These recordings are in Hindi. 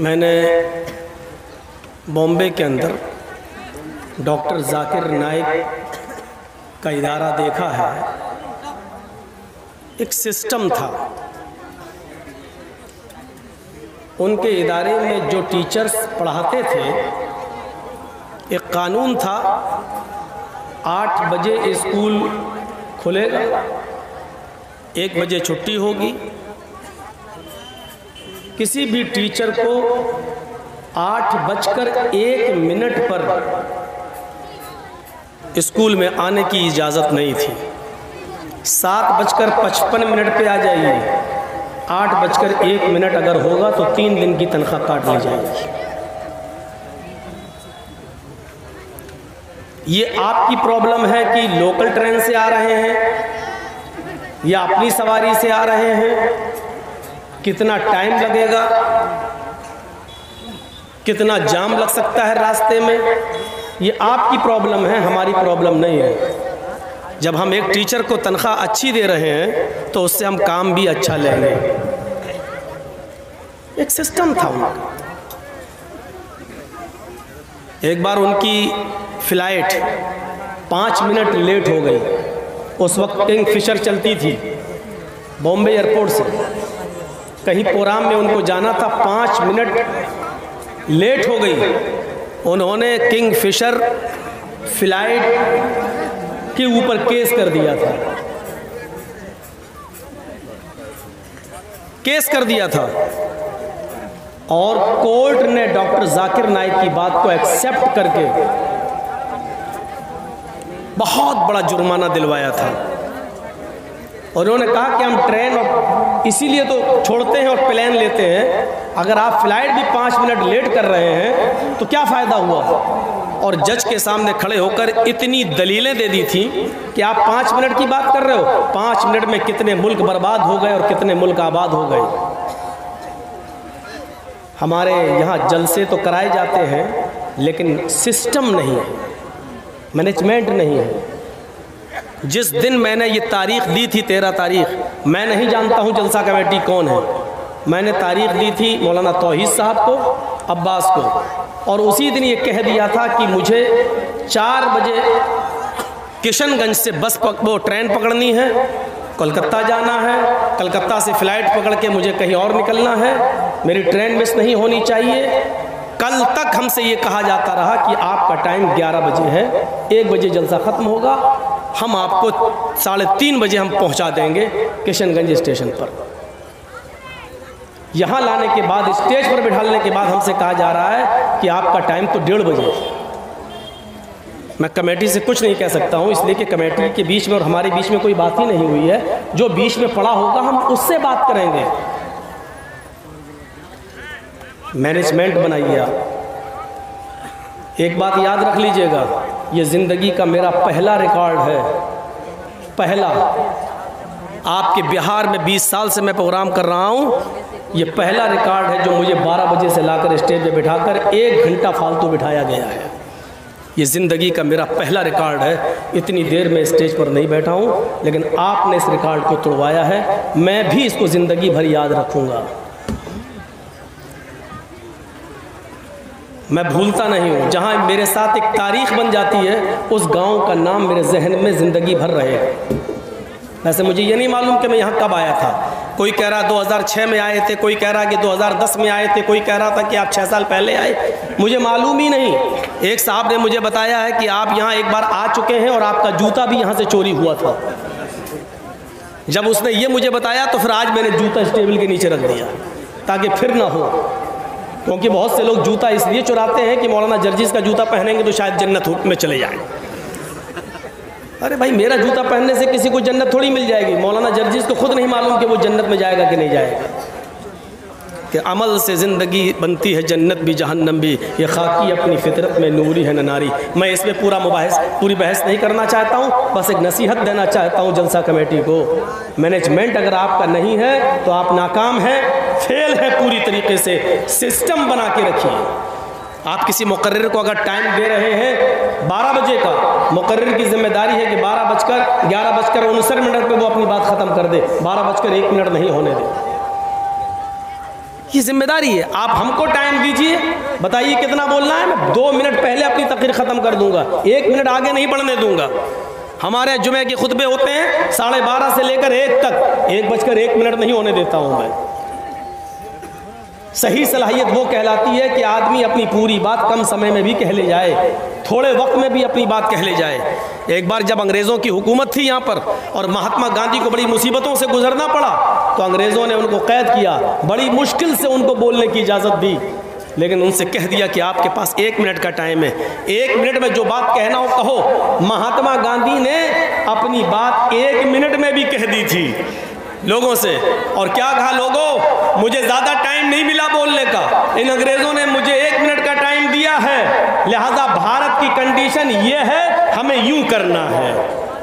मैंने बॉम्बे के अंदर डॉक्टर जाकिर नाइक का इदारा देखा है। एक सिस्टम था, उनके इदारे में जो टीचर्स पढ़ाते थे, एक कानून था, 8 बजे स्कूल खुलेगा, 1 बजे छुट्टी होगी। किसी भी टीचर को 8:01 पर स्कूल में आने की इजाज़त नहीं थी। 7:55 पे आ जाइए, 8:01 अगर होगा तो 3 दिन की तनख्वाह काट ली जाएगी। ये आपकी प्रॉब्लम है कि लोकल ट्रेन से आ रहे हैं या अपनी सवारी से आ रहे हैं, कितना टाइम लगेगा, कितना जाम लग सकता है रास्ते में, ये आपकी प्रॉब्लम है, हमारी प्रॉब्लम नहीं है। जब हम एक टीचर को तनख्वाह अच्छी दे रहे हैं तो उससे हम काम भी अच्छा लेंगे। एक सिस्टम था उनका। एक बार उनकी फ्लाइट 5 मिनट लेट हो गई। उस वक्त किंगफिशर चलती थी बॉम्बे एयरपोर्ट से, कहीं प्रोग्राम में उनको जाना था, 5 मिनट लेट हो गई। उन्होंने किंगफिशर फ्लाइट के ऊपर केस कर दिया था, और कोर्ट ने डॉक्टर जाकिर नाइक की बात को एक्सेप्ट करके बहुत बड़ा जुर्माना दिलवाया था। और उन्होंने कहा कि हम ट्रेन और इसीलिए तो छोड़ते हैं और प्लेन लेते हैं, अगर आप फ्लाइट भी 5 मिनट लेट कर रहे हैं तो क्या फ़ायदा हुआ। और जज के सामने खड़े होकर इतनी दलीलें दे दी थी कि आप 5 मिनट की बात कर रहे हो, 5 मिनट में कितने मुल्क बर्बाद हो गए और कितने मुल्क आबाद हो गए। हमारे यहाँ जलसे तो कराए जाते हैं, लेकिन सिस्टम नहीं है, मैनेजमेंट नहीं है। जिस दिन मैंने ये तारीख़ दी थी 13 तारीख़, मैं नहीं जानता हूँ जलसा कमेटी कौन है, मैंने तारीख़ दी थी मौलाना तौहीद साहब को, अब्बास को, और उसी दिन ये कह दिया था कि मुझे 4 बजे किशनगंज से वो ट्रेन पकड़नी है, कोलकाता जाना है, कलकत्ता से फ़्लाइट पकड़ के मुझे कहीं और निकलना है, मेरी ट्रेन मिस नहीं होनी चाहिए। कल तक हमसे ये कहा जाता रहा कि आपका टाइम 11 बजे है, 1 बजे जलसा ख़त्म होगा, हम आपको 3:30 बजे हम पहुंचा देंगे किशनगंज स्टेशन पर। यहाँ लाने के बाद, स्टेज पर बिठाने के बाद हमसे कहा जा रहा है कि आपका टाइम तो 1:30 बजे है। मैं कमेटी से कुछ नहीं कह सकता हूँ, इसलिए कि कमेटी के बीच में और हमारे बीच में कोई बात ही नहीं हुई है। जो बीच में पड़ा होगा हम उससे बात करेंगे। मैनेजमेंट बनाइए आप। एक बात याद रख लीजिएगा, ये ज़िंदगी का मेरा पहला रिकॉर्ड है, पहला। आपके बिहार में 20 साल से मैं प्रोग्राम कर रहा हूँ, ये पहला रिकॉर्ड है जो मुझे 12 बजे से लाकर स्टेज पे बिठाकर 1 घंटा फालतू बिठाया गया है। ये ज़िंदगी का मेरा पहला रिकॉर्ड है। इतनी देर में स्टेज पर नहीं बैठा हूँ, लेकिन आपने इस रिकॉर्ड को तोड़वाया है। मैं भी इसको ज़िंदगी भर याद रखूँगा, मैं भूलता नहीं हूँ। जहाँ मेरे साथ एक तारीख़ बन जाती है, उस गांव का नाम मेरे जहन में ज़िंदगी भर रहेगा। वैसे मुझे ये नहीं मालूम कि मैं यहाँ कब आया था। कोई कह रहा 2006 में आए थे, कोई कह रहा कि 2010 में आए थे, कोई कह रहा था कि आप 6 साल पहले आए, मुझे मालूम ही नहीं। एक साहब ने मुझे बताया है कि आप यहाँ एक बार आ चुके हैं और आपका जूता भी यहाँ से चोरी हुआ था। जब उसने ये मुझे बताया तो फिर आज मैंने जूता इस टेबल के नीचे रख दिया ताकि फिर ना हो, क्योंकि बहुत से लोग जूता इसलिए चुराते हैं कि मौलाना जर्जिस का जूता पहनेंगे तो शायद जन्नत में चले जाएं। अरे भाई, मेरा जूता पहनने से किसी को जन्नत थोड़ी मिल जाएगी। मौलाना जर्जिस को खुद नहीं मालूम कि वो जन्नत में जाएगा कि नहीं जाएगा। कि अमल से ज़िंदगी बनती है जन्नत भी जहन्नम भी, ये खाकी अपनी फितरत में नूरी है न नारी। मैं इसमें पूरी बहस नहीं करना चाहता हूँ, बस एक नसीहत देना चाहता हूँ जलसा कमेटी को। मैनेजमेंट अगर आपका नहीं है तो आप नाकाम हैं, फेल है पूरी तरीके से। सिस्टम बना के रखिए। आप किसी मुकर्रिर को अगर टाइम दे रहे हैं 12 बजे का, मुकर्रिर की जिम्मेदारी है कि 11:59 पे वो अपनी बात ख़त्म कर दे, 12:01 नहीं होने दे। की जिम्मेदारी है। आप हमको टाइम दीजिए, बताइए कितना बोलना है, मैं 2 मिनट पहले अपनी तकरीर ख़त्म कर दूंगा, 1 मिनट आगे नहीं बढ़ने दूंगा। हमारे जुमे के खुतबे होते हैं 12:30 से लेकर 1 तक, 1:01 नहीं होने देता हूँ मैं। सही सलाहियत वो कहलाती है कि आदमी अपनी पूरी बात कम समय में भी कह ले जाए, थोड़े वक्त में भी अपनी बात कह ले जाए। एक बार जब अंग्रेज़ों की हुकूमत थी यहाँ पर और महात्मा गांधी को बड़ी मुसीबतों से गुजरना पड़ा, तो अंग्रेज़ों ने उनको कैद किया, बड़ी मुश्किल से उनको बोलने की इजाज़त दी, लेकिन उनसे कह दिया कि आपके पास 1 मिनट का टाइम है, 1 मिनट में जो बात कहना हो कहो। महात्मा गांधी ने अपनी बात 1 मिनट में भी कह दी थी लोगों से। और क्या कहा, लोगों मुझे ज़्यादा टाइम नहीं मिला बोलने का, इन अंग्रेज़ों ने मुझे 1 मिनट का टाइम दिया है, लिहाजा भारत की कंडीशन ये है, हमें यूं करना है।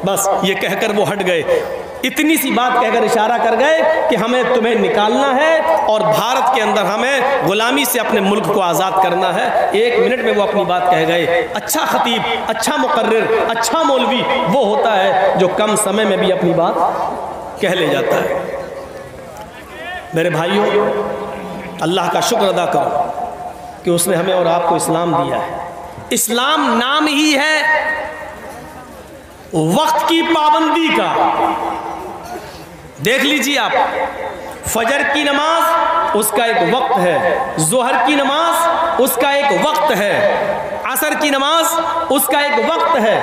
बस ये कहकर वो हट गए, इतनी सी बात कहकर इशारा कर गए कि हमें तुम्हें निकालना है और भारत के अंदर हमें गुलामी से अपने मुल्क को आज़ाद करना है। 1 मिनट में वो अपनी बात कह गए। अच्छा खतीब, अच्छा मुकर्रिर, अच्छा मौलवी वो होता है जो कम समय में भी अपनी बात कह ले जाता है। मेरे भाइयों, अल्लाह का शुक्र अदा करो कि उसने हमें और आपको इस्लाम दिया है। इस्लाम नाम ही है वक्त की पाबंदी का। देख लीजिए आप, फजर की नमाज उसका एक वक्त है, जोहर की नमाज उसका एक वक्त है, असर की नमाज उसका एक वक्त है,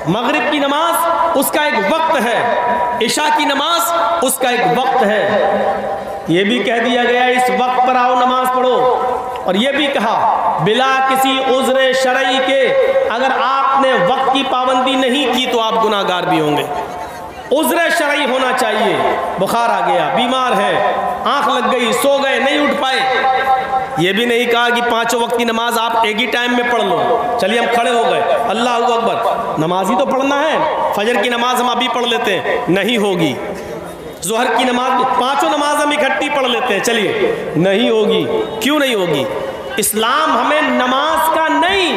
मगरिब की नमाज उसका एक वक्त है, इशा की नमाज उसका एक वक्त है। ये भी कह दिया गया इस वक्त पर आओ नमाज पढ़ो, और ये भी कहा बिला किसी उज़्र शरई के अगर आपने वक्त की पाबंदी नहीं की तो आप गुनाहगार भी होंगे। उज़्र शरई होना चाहिए, बुखार आ गया, बीमार है, आंख लग गई, सो गए, नहीं उठ पाए। ये भी नहीं कहा कि 5 वक्त की नमाज आप एक ही टाइम में पढ़ लो, चलिए हम खड़े हो गए, अल्लाह अकबर, नमाज ही तो पढ़ना है, फजर की नमाज हम अभी पढ़ लेते हैं, नहीं होगी। जोहर की नमाज 5 नमाज हम इकट्ठी पढ़ लेते हैं, चलिए, नहीं होगी। क्यों नहीं होगी? इस्लाम हमें नमाज का नहीं,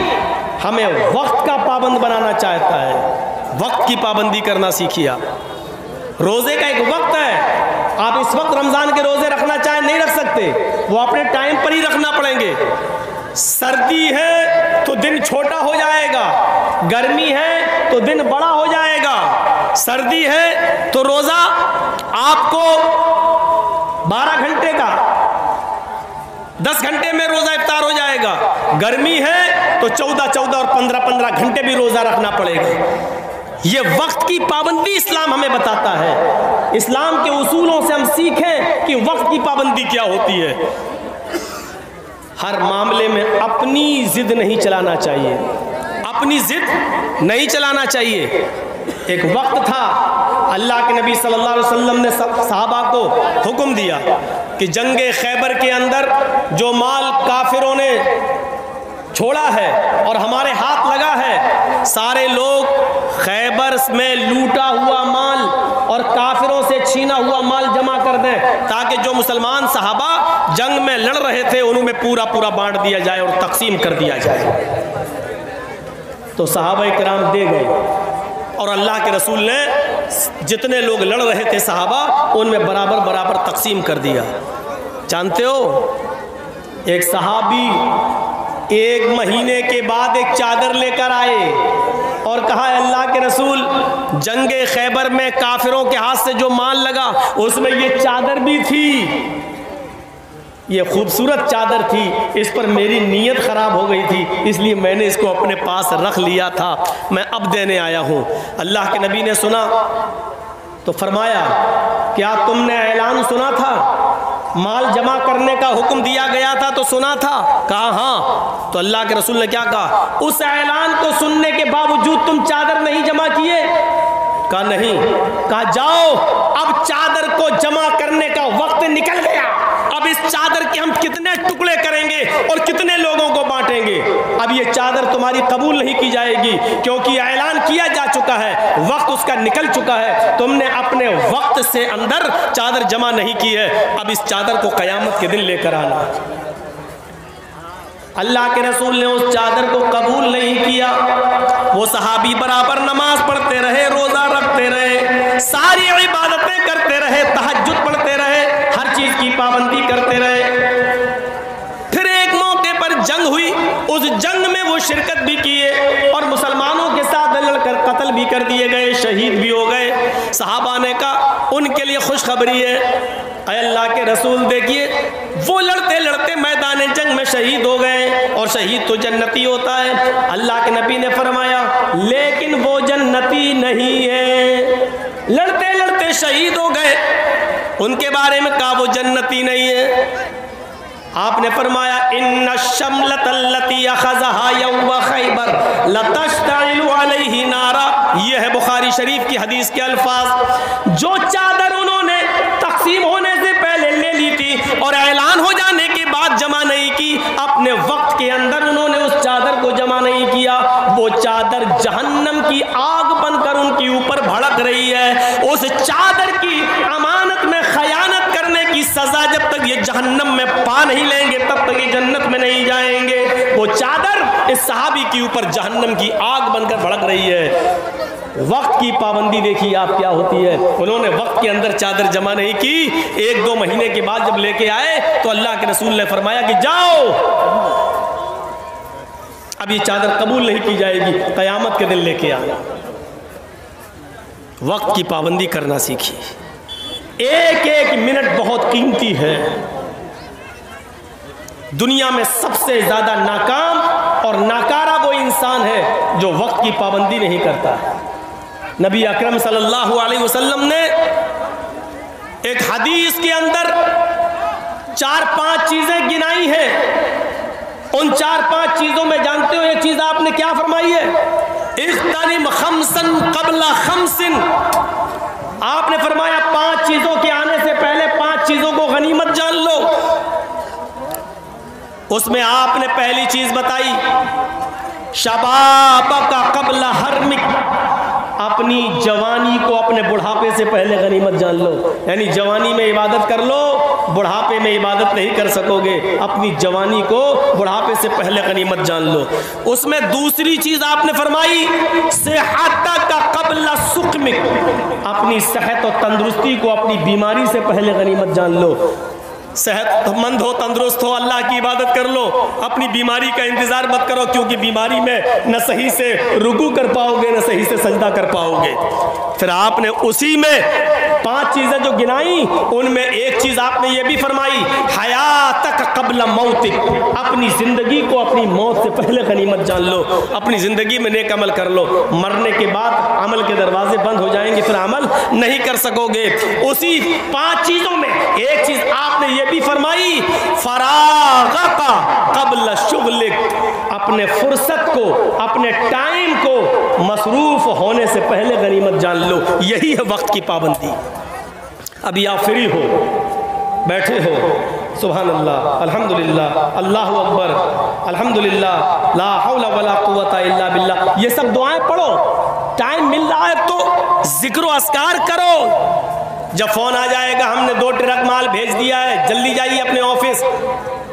हमें वक्त का पाबंद बनाना चाहता है। वक्त की पाबंदी करना सीखिए आप। रोज़े का एक वक्त है, आप इस वक्त रमज़ान के रोज़े रखना चाहें नहीं रख सकते, वो अपने टाइम पर ही रखना पड़ेंगे। सर्दी है तो दिन छोटा हो जाएगा, गर्मी है तो दिन बड़ा हो जाएगा। सर्दी है तो रोज़ा आपको 12 घंटे का, 10 घंटे में रोज़ा इफ्तार हो जाएगा। गर्मी है तो 14 और 15 घंटे भी रोज़ा रखना पड़ेगा। ये वक्त की पाबंदी इस्लाम हमें बताता है। इस्लाम के उसूलों से हम सीखें कि वक्त की पाबंदी क्या होती है। हर मामले में अपनी जिद नहीं चलाना चाहिए, अपनी जिद नहीं चलाना चाहिए। एक वक्त था, अल्लाह के नबी सल्लल्लाहु अलैहि वसल्लम ने सहाबा को हुक्म दिया कि जंगे खैबर के अंदर जो माल काफिरों ने छोड़ा है और हमारे हाथ लगा है, सारे लोग खैबर में लूटा हुआ माल और काफिरों से छीना हुआ माल जमा कर दें, ताकि जो मुसलमान सहाबा जंग में लड़ रहे थे उन्हें पूरा बांट दिया जाए और तकसीम कर दिया जाए। तो सहाबा किराम दे गए और अल्लाह के रसूल ने जितने लोग लड़ रहे थे सहाबा, उनमें बराबर तकसीम कर दिया। जानते हो, एक सहाबी 1 महीने के बाद एक चादर लेकर आए और कहा, अल्लाह के रसूल, जंगे खैबर में काफिरों के हाथ से जो माल लगा उसमें ये चादर भी थी, ये खूबसूरत चादर थी, इस पर मेरी नीयत ख़राब हो गई थी, इसलिए मैंने इसको अपने पास रख लिया था, मैं अब देने आया हूँ। अल्लाह के नबी ने सुना तो फरमाया, क्या तुमने ऐलान सुना था? माल जमा करने का हुक्म दिया गया था तो सुना था? कहा हाँ। तो अल्लाह के रसूल ने क्या कहा? उस ऐलान को सुनने के बावजूद तुम चादर नहीं जमा किए? कहा नहीं। कहा जाओ, अब चादर को जमा करने का वक्त निकल गया, अब इस चादर के हम कितने टुकड़े करेंगे और कितने लोगों को बांटेंगे। अब ये चादर तुम्हारी कबूल नहीं की जाएगी, क्योंकि ऐलान किया जा चुका है, वक्त उसका निकल चुका है, तुमने अपने वक्त से अंदर चादर जमा नहीं की है, अब इस चादर को क़यामत के दिन लेकर आना। अल्लाह के रसूल ने उस चादर को कबूल नहीं किया। वो सहाबी बराबर नमाज पढ़ते रहे, रोज़ा रखते रहे, सारी इबादतें करते रहे, तहज्जुद पढ़ते रहे, हर चीज़ की पाबंदी करते रहे। जंग हुई, उस जंग में वो शिरकत भी किए और मुसलमानों के साथ लड़कर कत्ल भी कर दिए गए, शहीद भी हो गए। सहाबा ने कहा उनके लिए खुशखबरी है, अल्लाह के रसूल देखिए वो लड़ते लड़ते मैदान जंग में शहीद हो गए और शहीद तो जन्नती होता है। अल्लाह के नबी ने फरमाया लेकिन वो जन्नती नहीं है, लड़ते लड़ते शहीद हो गए, उनके बारे में कहा वो जन्नती नहीं है। आपने फरमाया इन्ना शमलतल्लती अखज़हा यौम खैबर लतश्तइलु अलैहि नारा, यह है बुखारी शरीफ की हदीस के अल्फाज। जो चादर उन्होंने तकसीम होने से पहले ले ली थी और ऐलान हो जाने के बाद जमा नहीं की, अपने वक्त के अंदर उन्होंने उस चादर को जमा नहीं किया, वो चादर जहन्नम की आग बनकर उनके ऊपर भड़क रही है। उस चादर की अमानत में खयानत करने की सजा जब तक ये जहन्नम में पा नहीं लेंगे तब तक ये जन्नत में नहीं जाएंगे। वो चादर इस सहाबी के ऊपर जहन्नम की आग बनकर भड़क रही है। वक्त की पाबंदी देखिए आप क्या होती है। उन्होंने वक्त के अंदर चादर जमा नहीं की, 1-2 महीने के बाद जब लेके आए तो अल्लाह के रसूल ने फरमाया कि जाओ, अब ये चादर कबूल नहीं की जाएगी, कयामत के दिन लेके आना। वक्त की पाबंदी करना सीखिए, एक एक मिनट बहुत कीमती है। दुनिया में सबसे ज्यादा नाकाम और नाकारा वो इंसान है जो वक्त की पाबंदी नहीं करता। नबी अकरम सल्लल्लाहु अलैहि वसल्लम ने एक हदीस के अंदर 4-5 चीजें गिनाई हैं। उन 4-5 चीजों में जानते हो एक चीज आपने क्या फरमाई है, इख्तनिम खमसन क़ब्ला खमसिन। आपने फरमाया 5 चीजों के आने से पहले 5 चीजों को गनीमत जान लो। उसमें आपने पहली चीज बताई शबाबका क़ब्ला हरमिक, अपनी जवानी को अपने बुढ़ापे से पहले गनीमत जान लो। यानी जवानी में इबादत कर लो, बुढ़ापे में इबादत नहीं कर सकोगे, अपनी जवानी को बुढ़ापे से पहले गनीमत जान लो। उसमें दूसरी चीज आपने फरमाई सेहतका क़ब्ला सुक़मिक, अपनी सेहत और तंदुरुस्ती को अपनी बीमारी से पहले गनीमत जान लो। सेहतमंद हो, तंदुरुस्त हो, अल्लाह की इबादत कर लो, अपनी बीमारी का इंतजार मत करो, क्योंकि बीमारी में न सही से रुकू कर पाओगे न सही से सजदा कर पाओगे। फिर आपने उसी में 5 चीजें जो गिनाई उनमें एक चीज आपने ये भी फरमाई हयातक क़ब्ला मौतिक, अपनी जिंदगी को अपनी मौत से पहले गनीमत जान लो, अपनी जिंदगी में नेक अमल कर लो। मरने के बाद अमल के दरवाजे बंद हो जाएंगे, फिर अमल नहीं कर सकोगे। उसी 5 चीजों में एक चीज आपने ये भी फरमाई फराग़का क़ब्ला शुग़लिक, अपने फुर्सत को अपने टाइम को मसरूफ होने से पहले गनीमत जान लो। यही है वक्त की पाबंदी। अभी आप फ्री हो, बैठे हो, सुभान अल्लाह, अल्हम्दुलिल्लाह, अल्लाहु अकबर, अल्हम्दुलिल्लाह, ला हौला वला कुव्वता इल्ला बिल्लाह, ये सब दुआएं पढ़ो। टाइम मिल रहा है तो जिक्र अस्कार करो। जब फोन आ जाएगा हमने 2 ट्रक माल भेज दिया है, जल्दी जाइए अपने ऑफिस।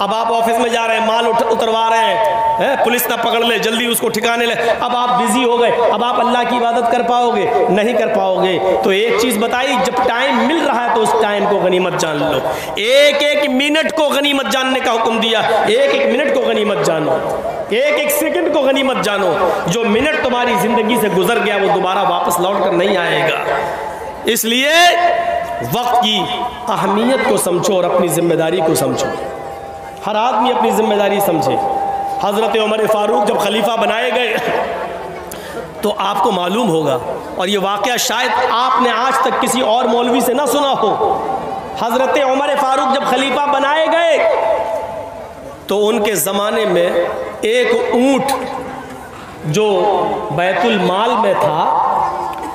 अब आप ऑफिस में जा रहे हैं, माल उतरवा रहे हैं, पुलिस ना पकड़ ले, जल्दी उसको ठिकाने ले। अब आप बिजी हो गए, अब आप अल्लाह की इबादत कर पाओगे? नहीं कर पाओगे। तो एक चीज बताई, जब टाइम मिल रहा है तो उस टाइम को गनीमत जान लो। एक एक मिनट को गनीमत जानने का हुक्म दिया, एक एक मिनट को गनीमत जानो, एक एक सेकंड को गनीमत जानो। जो मिनट तुम्हारी जिंदगी से गुजर गया वो दोबारा वापस लौट कर नहीं आएगा। इसलिए वक्त की अहमियत को समझो और अपनी जिम्मेदारी को समझो। हर आदमी अपनी जिम्मेदारी समझे। हज़रत उमर फारूक जब खलीफा बनाए गए तो आपको मालूम होगा, और ये वाक़या शायद आपने आज तक किसी और मौलवी से ना सुना हो। हज़रत उमर फारूक जब खलीफा बनाए गए तो उनके ज़माने में एक ऊँट जो बैतुल माल में था,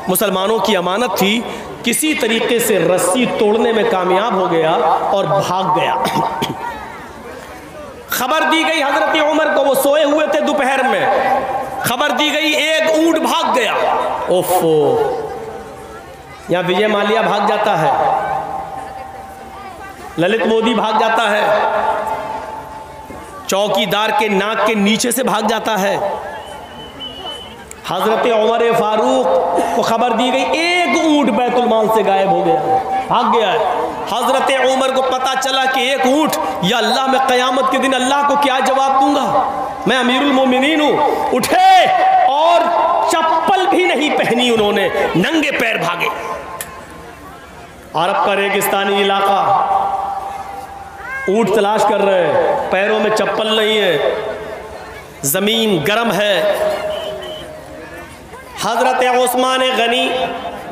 मुसलमानों की अमानत थी, किसी तरीके से रस्सी तोड़ने में कामयाब हो गया और भाग गया। खबर दी गई हजरत उमर को, वो सोए हुए थे दोपहर में, खबर दी गई एक ऊंट भाग गया। ओफो, यहाँ विजय माल्या भाग जाता है, ललित मोदी भाग जाता है, चौकीदार के नाक के नीचे से भाग जाता है। हजरत उमर फारूक को खबर दी गई एक ऊंट बैतुल माल से गायब हो गया, भाग गया है। हजरत उमर को पता चला कि एक ऊँट, या अल्लाह मैं क़यामत के दिन अल्लाह को क्या जवाब दूंगा, मैं अमीरुल मोमिनीन हूँ। उठे और चप्पल भी नहीं पहनी उन्होंने, नंगे पैर भागे। अरब का रेगिस्तानी इलाका, ऊँट तलाश कर रहे हैं, पैरों में चप्पल नहीं है, ज़मीन गर्म है। हज़रत उस्मान गनी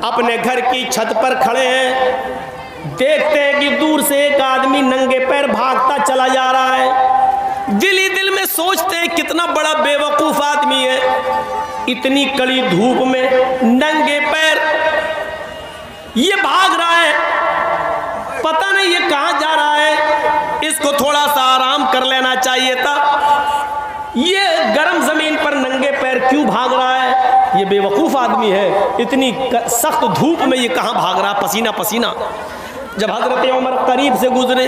अपने घर की छत पर खड़े हैं, देखते हैं कि दूर से एक आदमी नंगे पैर भागता चला जा रहा है। दिल ही दिल में सोचते हैं कितना बड़ा बेवकूफ़ आदमी है, इतनी कड़ी धूप में नंगे पैर ये भाग रहा है, पता नहीं ये कहाँ जा रहा है, इसको थोड़ा सा आराम कर लेना चाहिए था। ये गर्म जमीन पर नंगे पैर क्यों भाग रहा है, ये बेवकूफ़ आदमी है, इतनी सख्त धूप में ये कहाँ भाग रहा, पसीना पसीना। जब हजरत उमर करीब से गुजरे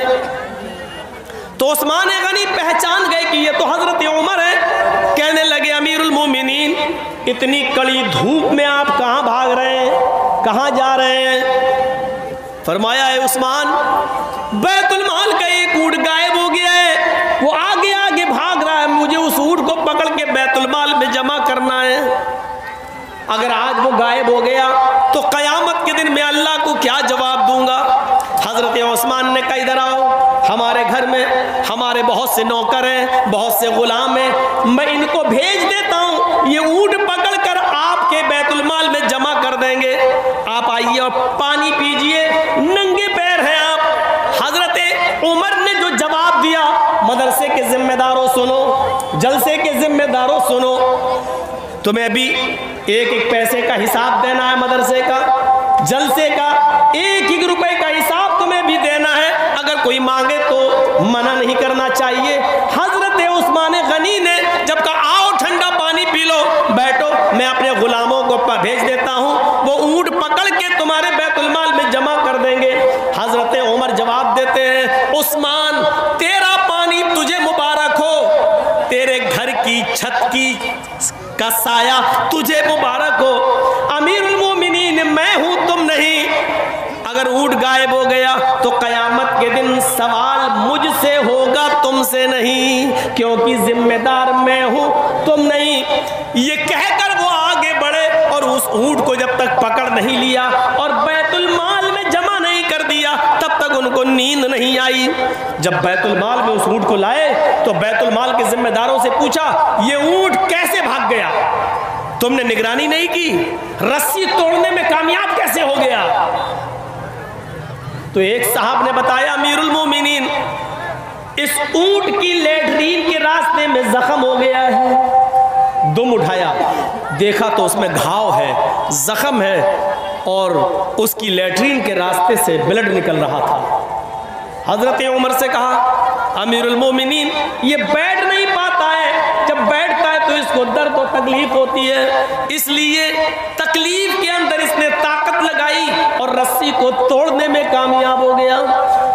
तो उस्मान गनी पहचान गए कि ये तो हजरत उमर है। कहने लगे अमीरुल मोमिनीन, इतनी कड़ी धूप में आप कहाँ भाग रहे हैं, कहाँ जा रहे हैं? फरमाया है उस्मान, बैतुल माल का एक ऊँट गायब हो गया है, वो आगे आगे भाग रहा है, मुझे उस ऊँट को पकड़ के बैतुल माल में जमा करना है। अगर आज वो गायब हो गया तो क़यामत के दिन मैं अल्लाह को क्या जवाब दूंगा? हज़रत उस्मान ने कहा इधर आओ, हमारे घर में हमारे बहुत से नौकर हैं, बहुत से गुलाम हैं, मैं इनको भेज देता हूँ, ये ऊँट पकड़ कर आपके बैतुल माल में जमा कर देंगे। आप आइए और पानी पीजिए, नंगे पैर हैं आप। हज़रत उमर ने जो जवाब दिया, मदरसे के जिम्मेदारों सुनो, जलसे के जिम्मेदारों सुनो, तुम्हें अभी एक एक पैसे का हिसाब देना है, मदरसे का, जलसे का, एक एक रुपए का हिसाब तुम्हें भी देना है। अगर कोई मांगे तो मना नहीं करना चाहिए। हजरत उस्मान गनी ने जब कहा आओ ठंडा पानी पी लो, बैठो, मैं अपने गुलामों को भेज देता हूँ, वो ऊँट पकड़ के तुम्हारे बैतुल माल में जमा कर देंगे। हजरत उमर जवाब देते हैं, उस्मान तेरा पानी तुझे मुबारक हो, तेरे घर की छत की का साया तुझे मुबारक हो। अमीरुल मोमिनीन मैं हूं, तुम नहीं। अगर ऊँट गायब हो गया तो क़यामत के दिन सवाल मुझसे होगा, तुमसे नहीं, क्योंकि जिम्मेदार मैं हूं, तुम नहीं। ये कहकर वो आगे बढ़े और उस ऊँट को जब तक पकड़ नहीं लिया और बैतुल माल में जमा नहीं कर दिया, तब तक उनको नींद नहीं आई। जब बैतुल माल में उस ऊँट को लाए तो बैतुल माल के जिम्मेदारों से पूछा, ये ऊँट कैसे भाग गया? तुमने निगरानी नहीं की, रस्सी तोड़ने में कामयाब कैसे हो गया? तो एक साहब ने बताया, अमीरुल मोमिनीन, इस ऊँट की लेटरीन के रास्ते में जख्म हो गया है। दुम उठाया, देखा तो उसमें घाव है, जख्म है और उसकी लेटरीन के रास्ते से ब्लड निकल रहा था। हजरत उमर से कहा, अमीरुल मोमिनीन, ये बैठ नहीं पाता है, जब बैठता है तो इसको दर्द और तकलीफ होती है, इसलिए तकलीफ के अंदर इसने ताकत लगाई और रस्सी को तोड़ने में कामयाब हो गया।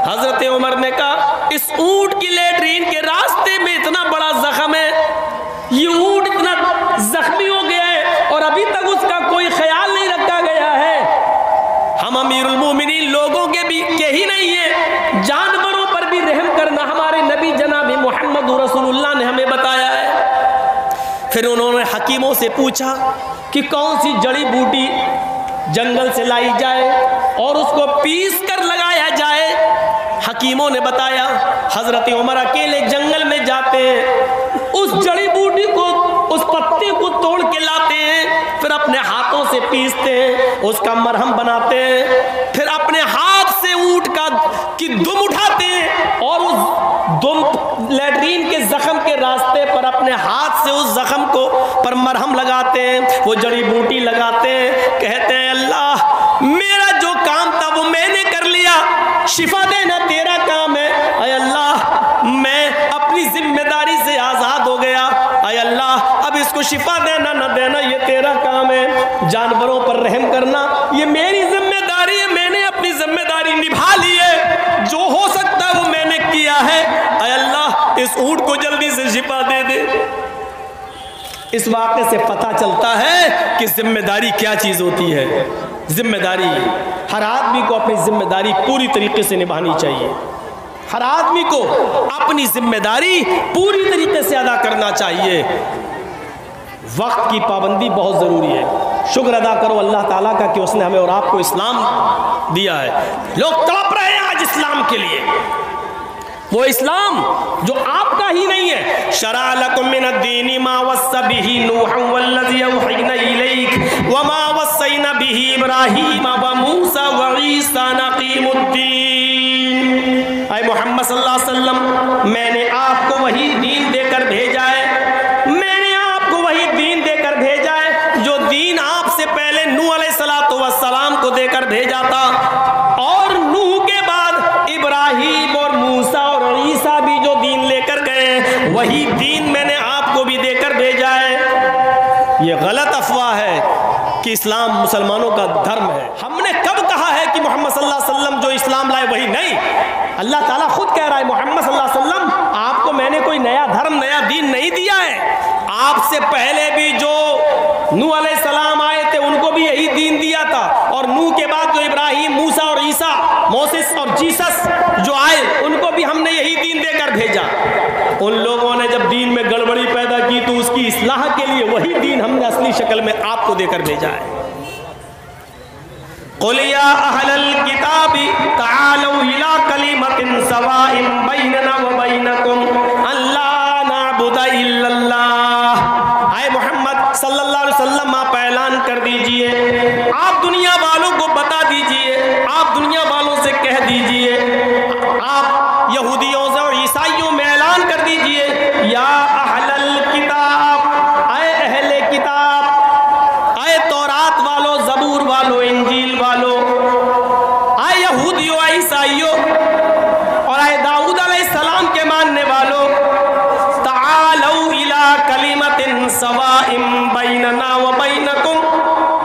हजरत उमर ने कहा, इस ऊँट की लेटरीन के रास्ते में इतना बड़ा जख्म है, ये ऊँट इतना जख्मी हो गया है और अभी तक उसका कोई ख्याल नहीं रखा गया है। हम अमीरुल मोमिनीन लोगों के भी के ही नहीं है, जानवरों पर भी रहम करना हमारे नबी जनाब मोहम्मद रसूलुल्लाह ने हमें बताया है। फिर उन्होंने हकीमों से पूछा कि कौन सी जड़ी बूटी जंगल से लाई जाए और उसको पीस कर लगाया जाए। हकीमों ने बताया, हजरत उमर अकेले जंगल में जाते हैं, उस जड़ी बूटी को, उस पत्ते को तोड़ के लाते हैं, फिर अपने हाथों से पीसते हैं, उसका मरहम बनाते हैं, फिर अपने हाथ से ऊँट की दुम उठाते हैं और उस दुम लेटरीन के जख्म के रास्ते पर अपने हाथ से उस जख्म को पर मरहम लगाते हैं, वो जड़ी बूटी लगाते हैं, कहते हैं अल्लाह मेरा जो काम था वो मैंने कर लिया, शिफा देना तेरा काम है। अय अल्लाह मैं अपनी जिम्मेदारी से आज़ाद हो गया, अय अल्लाह अब इसको शिफा देना न देना ये तेरा काम है, जानवरों पर रहम करना ये मेरी जिम्मेदारी है, मैंने अपनी जिम्मेदारी निभा ली है, जो हो सकता है वो मैंने किया है। अय अल्लाह इस ऊँट को जल्दी से शिफा दे दे। इस वाक़े से पता चलता है कि जिम्मेदारी क्या चीज़ होती है। जिम्मेदारी। हर आदमी को अपनी जिम्मेदारी पूरी तरीके से निभानी चाहिए। हर आदमी को अपनी जिम्मेदारी पूरी तरीके से अदा करना चाहिए। वक्त की पाबंदी बहुत ज़रूरी है। शुक्र अदा करो अल्लाह ताला का कि उसने हमें और आपको इस्लाम दिया है। लोग तड़प रहे हैं आज इस्लाम के लिए, वो इस्लाम जो आपका ही नहीं है। शरा लकुम मिनद्दीनि मा वस्सा बिही नूहन वल्लज़ी औहयना इलैक व मा वस्सैना बिही इब्राहीम व मूसा व ईसा अन अक़ीमुद्दीन। ऐ मोहम्मद सल्लल्लाहु अलैहि वसल्लम, मैंने आपको वही दीन देकर भेजा है, मैंने आपको वही दीन देकर भेजा है जो दीन आपसे पहले नूह अलैहिस्सलातु वस्सलाम को देकर भेजा था, और नूह के बाद इब्राहीम और मूसा और ईसा भी जो दीन लेकर गए वही दीन मैंने आपको भी देकर भेजा है। ये गलत अफवाह है कि इस्लाम मुसलमानों का धर्म है। हमने कब कहा है कि मोहम्मद सल्लल्लाहु अलैहि वसल्लम जो इस्लाम लाए वही नहीं? अल्लाह ताला खुद कह रहा है मोहम्मद सल्लल्लाहु अलैहि वसल्लम, आपको मैंने कोई नया धर्म नया दीन नहीं दिया है। आपसे पहले भी जो नूह अलैहिस्सलाम आए थे उनको भी यही दीन दिया था, और नूह के बाद जो इब्राहीम, मूसा और ईसा, मोसेस और जीसस जो आए उनको भी हमने यही दीन देकर भेजा। उन लोगों ने जब दीन में गड़बड़ी पैदा की तो उसकी इस्लाह के लिए वही दीन हमने असली शक्ल में आपको देकर भेजा है। क़ुल या अहलल किताबी तआलू इला कलिमतिन सवाइन बैनना व बैनकुम अल्ला नअबुदा इल्लल्लाह। आए मोहम्मद सल्लल्लाहु अलैहि वसल्लम, आप ऐलान कर दीजिए, आप दुनिया वालों को बता दीजिए, आप दुनिया वालों से कह दीजिए, आप यहूदियों से और ईसाइयों में ऐलान कर दीजिए, या अहलल किताब, आए अहले किताब, आए तौरात वालों, ज़बूर वालों, इंजील वालों, आए यहूदियों, ईसाइयों और आए दाऊद अलैहिस्सलाम के मानने वालों, तआलू इला कलिमतिन सवाइन बैनना व बैनकुम,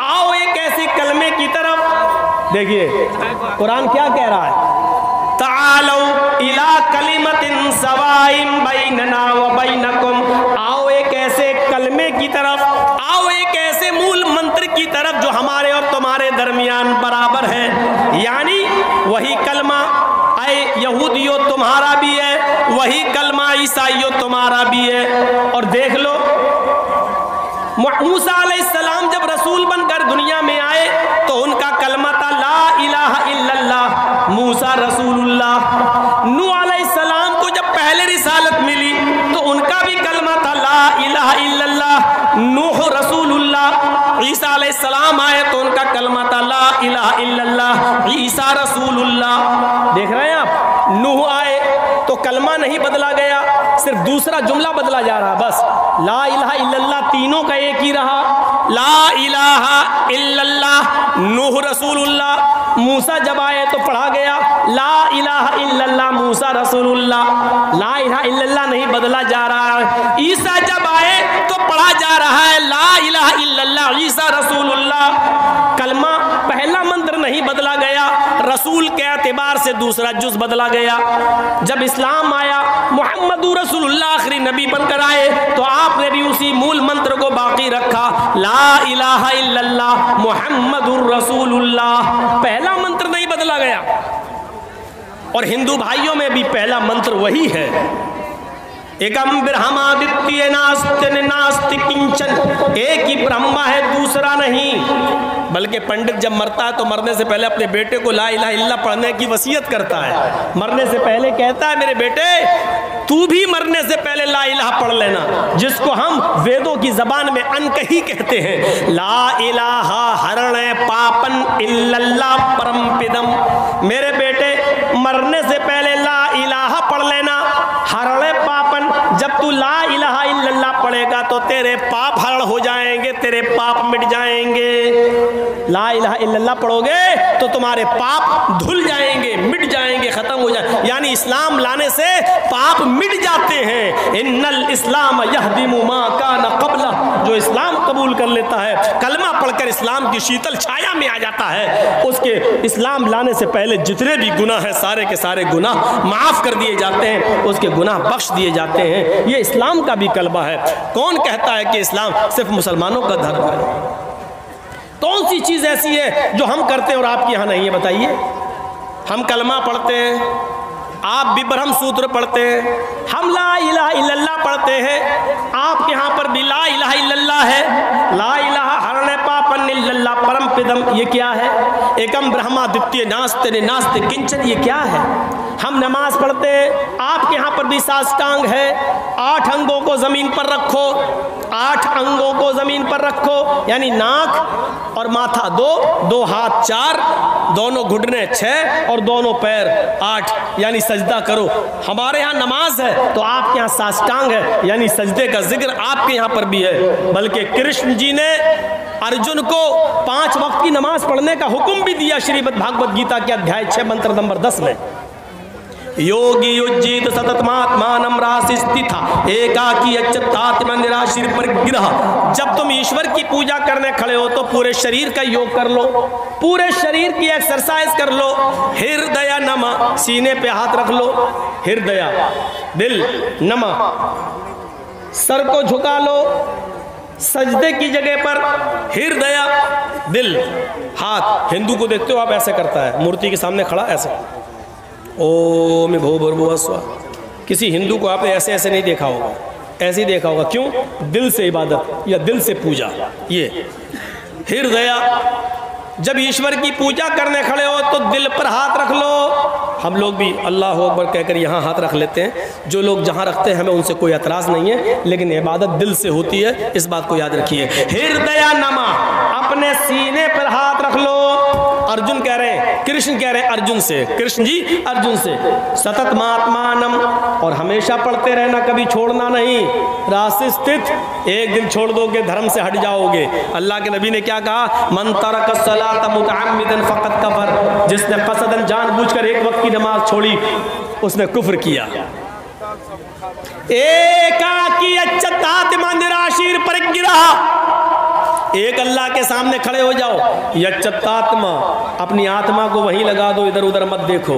आओ एक ऐसे कलमे की तरफ। देखिए कुरान क्या कह रहा है, तआलू इला कलिमतिन सवाइन बैनना व बैनकुम, आओ एक ऐसे कलमे की तरफ, आओ एक ऐसे मूल मंत्र की तरफ जो हमारे और तुम्हारे दरमियान बराबर है। यानी वही कलमा आए यहूदियों तुम्हारा भी है, वही कलमा ईसाइयों तुम्हारा भी है। और देख लो मूसा अलैहिस्सलाम जब रसूल बनकर दुनिया में आए तो उनका कलमा था ला इलाहा इल्लल्लाह, मूसा रसूलुल्लाह। नूह अलैहिस्सलाम को जब पहले रिसालत मिली तो उनका भी कलमा था ला इलाहा इल्लल्लाह, नूह रसूलुल्लाह। ईसा अलैहिस्सलाम आए तो उनका कलमा था ला इलाहा इल्लल्लाह, ईसा रसूलुल्लाह। देख रहे हैं आप, नूह आए तो कलमा नहीं बदला गया, सिर्फ दूसरा जुमला बदला जा रहा, बस ला इलाहा इल्लल्लाह तीनों का एक ही रहा, ला इलाहा इल्लल्लाह नूह रसूलुल्लाह। मूसा जब आए तो पढ़ा गया ला इलाहा इल्लल्लाह मूसा रसूलुल्लाह, ला इलाहा इल्लल्लाह नहीं बदला जा रहा है। ईसा जब आए तो पढ़ा जा रहा है ला इलाहा इल्लल्लाह ईसा रसूलुल्लाह। कलमा पहला मंत्र नहीं बदला गया, रसूल के एतबार से दूसरा जुज बदला गया। जब इस्लाम आया, मुहम्मदुर रसूलुल्लाह आखिरी नबी बनकर आए तो आपने भी उसी मूल मंत्र को बाकी रखा, ला इलाहा इल्लल्लाह मुहम्मदुर रसूलुल्लाह। पहला मंत्र नहीं बदला गया। और हिंदू भाइयों में भी पहला मंत्र वही है, एकम ब्रह्मादित्य नास्ति नास्ति किंचन, एक ही ब्रह्मा है दूसरा नहीं। बल्कि पंडित जब मरता है तो मरने से पहले अपने बेटे को ला इलाहा इल्लल्लाह पढ़ने की वसीयत करता है। मरने से पहले कहता है मेरे बेटे तू भी मरने से पहले ला इलाहा पढ़ लेना, जिसको हम वेदों की जबान में अनकही कहते हैं। ला इलाहा हरणे पापन इल्लल्लाह परमपिदम। मेरे बेटे मरने से पहले ला इलाहा पढ़ लेना, हरणे पापन। जब तू ला इलाहा इल्लल्लाह पढ़ेगा तो तेरे पाप हरण हो जाएंगे, तेरे पाप मिट जाएंगे। ला इलाहा इल्लल्लाह पढ़ोगे तो तुम्हारे पाप धुल जाएंगे, मिट जाएंगे, खत्म हो जाएंगे। यानी इस्लाम लाने से पाप मिट जाते हैं। इन्नल इस्लाम यहदिमु मा काना क़ब्ला, जो इस्लाम कबूल कर लेता है, कलमा पढ़कर इस्लाम की शीतल छाया में आ जाता है, उसके इस्लाम लाने से पहले जितने भी गुनाह हैं सारे के सारे गुनाह माफ़ कर दिए जाते हैं, उसके गुनाह बख्श दिए जाते हैं। ये इस्लाम का भी कलमा है। कौन कहता है कि इस्लाम सिर्फ मुसलमानों का धर्म है? कौन सी सी चीज़ ऐसी है जो हम करते हैं और आपके यहाँ नहीं है, बताइए। हम कलमा पढ़ते हैं, आप भी ब्रह्म सूत्र पढ़ते हैं, हम ला इलाहा इल्लल्लाह पढ़ते हैं, आपके यहाँ पर भी ला इलाहा इल्लल्लाह है। ला इलाहा हरणे पापन इल्लल्लाह परम पिदम, ये क्या है? एकम ब्रह्मा द्वितीय नास्ते नास्ते किंचन, ये क्या है? हम नमाज पढ़ते हैं, आपके यहाँ पर भी साष्टांग है। 8 अंगों को ज़मीन पर रखो, 8 अंगों को ज़मीन पर रखो, यानी नाक और माथा 2, 2 हाथ 4, दोनों घुटने 6 और दोनों पैर 8, यानी सजदा करो। हमारे यहाँ नमाज है तो आपके यहाँ साष्टांग है, यानी सजदे का जिक्र आपके यहाँ पर भी है। बल्कि कृष्ण जी ने अर्जुन को 5 वक्त की नमाज पढ़ने का हुक्म भी दिया श्रीमद् भागवत गीता के अध्याय 6 मंत्र नंबर 10 में। योगी युज्जित सततमात्मानं रासिस्थिता एकाकी अच्युतात्म निराशीर परिग्रह। जब तुम ईश्वर की पूजा करने खड़े हो तो पूरे शरीर का योग कर लो, पूरे शरीर की एक्सरसाइज कर लो। हृदय नमः, सीने पे हाथ रख लो, हृदय दिल नमः, सर को झुका लो सजदे की जगह पर, हृदय दिल हाथ। हिंदू को देखते हो आप, ऐसे करता है मूर्ति के सामने खड़ा, ऐसे ओम भूर्भुवः स्वः। किसी हिंदू को आपने ऐसे ऐसे नहीं देखा होगा, ऐसे ही देखा होगा। क्यों? दिल से इबादत या दिल से पूजा। ये हृदय, जब ईश्वर की पूजा करने खड़े हो तो दिल पर हाथ रख लो। हम लोग भी अल्लाह अकबर कहकर यहाँ हाथ रख लेते हैं। जो लोग जहाँ रखते हैं हमें उनसे कोई एतराज़ नहीं है, लेकिन इबादत दिल से होती है, इस बात को याद रखिए। हृदय नमः, अपने सीने पर हाथ रख लो। अर्जुन कह रहे हैं, कृष्ण कह रहे हैं अर्जुन से, कृष्ण जी अर्जुन से, सतत महात्मानम, और हमेशा पढ़ते रहना, कभी छोड़ना नहीं। रास्ते स्थित, एक दिन छोड़ दोगे धर्म से हट जाओगे। अल्लाह के नबी ने क्या कहा? मन तरक सलात मुतअम्मिदन फक़द कफ़र, जिसने कसदन जानबूझकर एक वक्त की नमाज छोड़ी उसने कुफ्र किया। एकाकी अच्युतात्मा निराशीर परिग्रह, एक अल्लाह के सामने खड़े हो जाओ, यच्चतात्मा, अपनी आत्मा को वहीं लगा दो, इधर उधर मत देखो।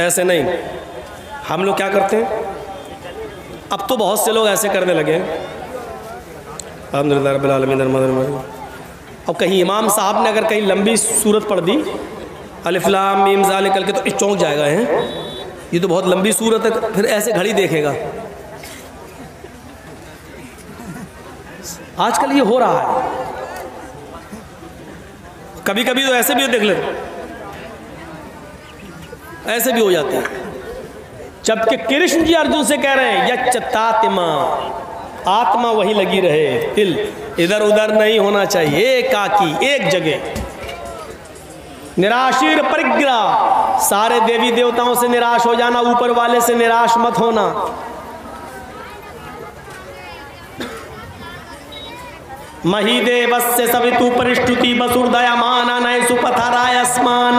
ऐसे नहीं। हम लोग क्या करते हैं? अब तो बहुत से लोग ऐसे करने लगे। अल्हम्दुलिल्लाह रब्बिल आलमीन। और कहीं इमाम साहब ने अगर कहीं लंबी सूरत पढ़ दी, अलिफ लाम मीम ज़ालिकल के, तो चौंक जाएगा, है ये तो बहुत लंबी सूरत है, फिर ऐसे घड़ी देखेगा। आजकल ये हो रहा है। कभी कभी तो ऐसे भी देख ले, ऐसे भी हो जाते हैं। जबकि कृष्ण जी अर्जुन से कह रहे हैं यच्चतात्मा, आत्मा वहीं लगी रहे, दिल इधर उधर नहीं होना चाहिए, एकाकी एक जगह। निराशीर परिग्रह, सारे देवी देवताओं से निराश हो जाना, ऊपर वाले से निराश मत होना। महीदेवस्य सवितु परिष्टुति वसुर्दयमाना नय सुपथराय अस्मान,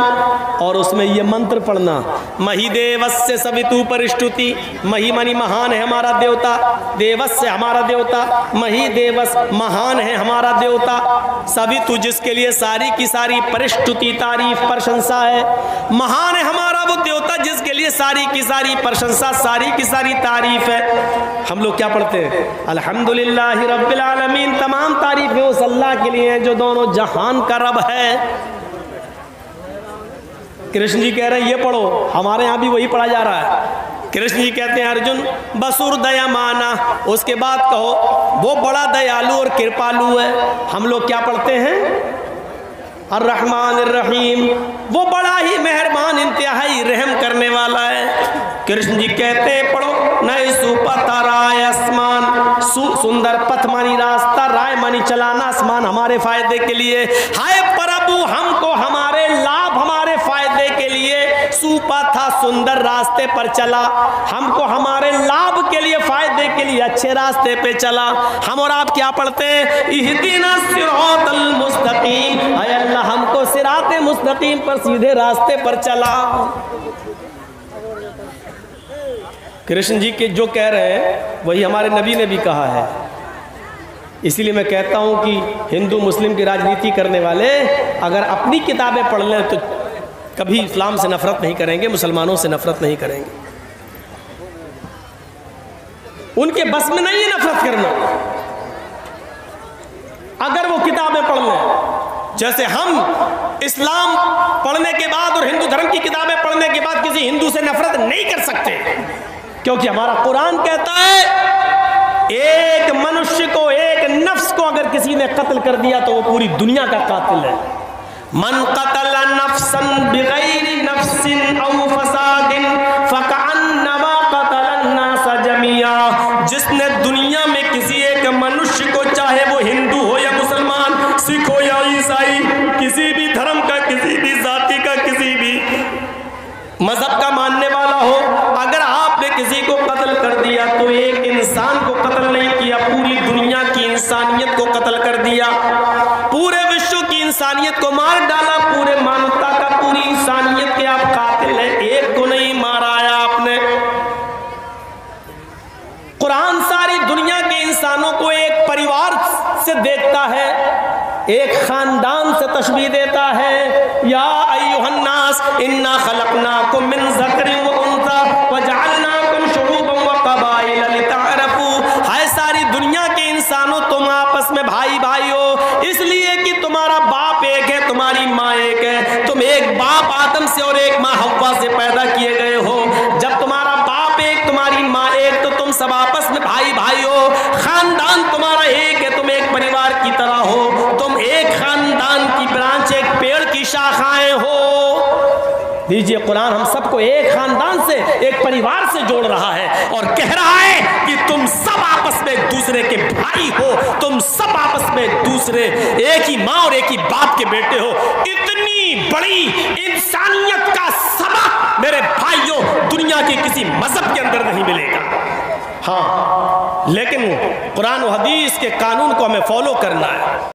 और उसमें ये मंत्र पढ़ना, महीदेवस्य सवितु परिष्टुति, मही मनी महान है हमारा देवता, देवस्य हमारा देवता, महीदेवस महान है हमारा देवता, सवितु जिसके लिए सारी की सारी परिष्टुति तारीफ प्रशंसा है, महान है हमारा वो देवता जिसके लिए सारी की सारी प्रशंसा सारी की सारी तारीफ है। हम लोग क्या पढ़ते हैं? अल्हम्दुलिल्लाहि रब्बिल आलमीन, तमाम तारीफें उस अल्लाह के लिए हैं जो दोनों जहान का रब है। कृष्ण जी कह रहे हैं ये पढ़ो, हमारे यहाँ भी वही पढ़ा जा रहा है। कृष्ण जी कहते हैं अर्जुन बसुर दयामाना, उसके बाद कहो वो बड़ा दयालु और कृपालु है। हम लोग क्या पढ़ते हैं? अर्रहमान अर्रहीम, वो बड़ा ही मेहरबान इंतहाई रहम करने वाला है। कृष्ण जी कहते हैं पढ़ो नए सुपथ राय आसमान, सुंदर पथ मानी रास्ता, राय मानी चलाना, आसमान हमारे फायदे के लिए। हाय प्रभु, हमको हमारे लाभ हमारे फायदे के लिए सुपथा सुंदर रास्ते पर चला, हमको हमारे लाभ के लिए फायदे के लिए अच्छे रास्ते पे चला। हम और आप क्या पढ़ते हैं? इहदिना सिरातल मुस्तकीम, हाय अल्लाह हमको सिराते मुस्तकीम पर सीधे रास्ते पर चला। कृष्ण जी के जो कह रहे हैं वही हमारे नबी ने भी कहा है। इसीलिए मैं कहता हूं कि हिंदू मुस्लिम की राजनीति करने वाले अगर अपनी किताबें पढ़ लें तो कभी इस्लाम से नफरत नहीं करेंगे, मुसलमानों से नफरत नहीं करेंगे। उनके बस में नहीं है नफरत करना। अगर वो किताबें पढ़ लें जैसे हम इस्लाम पढ़ने के बाद और हिंदू धर्म की किताबें पढ़ने के बाद किसी हिंदू से नफरत नहीं कर सकते, क्योंकि हमारा कुरान कहता है एक मनुष्य को, एक नफ्स को अगर किसी ने कत्ल कर दिया तो वो पूरी दुनिया का कातिल है। मन कतल नफ्सन बिगैरि नफ्सिन औ फसादिन फकअन्नमा कतलन नास जमिया। जिसने दुनिया में किसी एक मनुष्य को, चाहे वो हिंदू हो या मुसलमान, सिख हो या ईसाई, किसी भी धर्म का, किसी भी जाति का, किसी भी मजहब का मानने वाला हो, अगर आपने किसी को कत्ल कर दिया तो एक इंसान को कत्ल नहीं किया, पूरी दुनिया की इंसानियत को कत्ल कर दिया, पूरे विश्व की इंसानियत को मार डाला, पूरे मानवता का, पूरी इंसानियत के आप कातिल हैं, एक को नहीं मारा है आपने। कुरान सारी दुनिया के इंसानों को एक परिवार से देखता है, एक खानदान से तशबीह देता है। या अय्युहन्नास इन्ना खलकनाकुम मिन ज़करिन व उन्सा व जअलनाकुम शुऊबन व क़बाइल लितअरफू। हाय सारी दुनिया के इंसानों, तुम आपस में भाई भाई हो इसलिए कि तुम्हारा बाप एक है, तुम्हारी माँ एक है, तुम एक बाप आदम से और एक माँ हव्वा से पैदा किए गए हो। जब तुम्हारा बाप एक, तुम्हारी माँ एक, तो तुम सब आपस में भाई भाई हो, खानदान तुम्हारा एक है, तुम एक परिवार की तरह हो, तुम एक खानदान की ब्रांच, एक पेड़ की शाखाएं हो। दीजिए, कुरान हम सबको एक खानदान से, एक परिवार से जोड़ रहा है और कह रहा है कि तुम सब आपस में एक दूसरे के भाई हो, तुम सब आपस में एक दूसरे, एक ही माँ और एक ही बाप के बेटे हो। इतनी बड़ी इंसानियत का सबक मेरे भाइयों दुनिया के किसी मजहब के अंदर नहीं मिलेगा। हाँ, लेकिन कुरान और हदीस के कानून को हमें फॉलो करना है।